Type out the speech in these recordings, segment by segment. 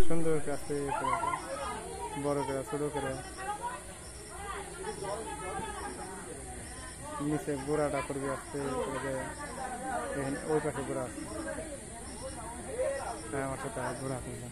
সুন্দর কাছে বড় করে ছোট করে নিচে গোড়াটা করবে আসতে ওই পাশে গোড়া আছে। হ্যাঁ আমার সাথে ঘোরা করলাম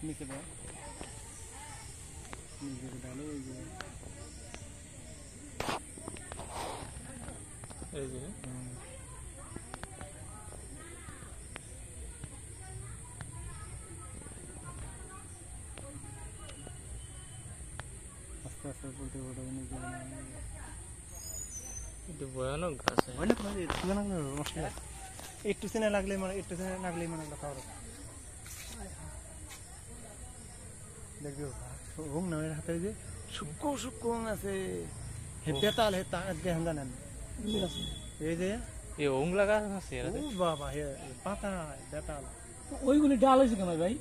নিচে নিজেকে ডালো এই যে আস্তে আস্তে বলতে বলতে নিজে ভয়ানক গাছ একটু চেনা লাগলে মানে একটু চেনা লাগলে মানে খাওয়া দেখবে হুম না হাতে যে শুক্কো শুক্কো আছে বেতাল জানেন এই যে এই ওংলা গাছ আছে বাবা পাতা বেতাল ওইগুলি ডাল হয়েছে কেন ভাই?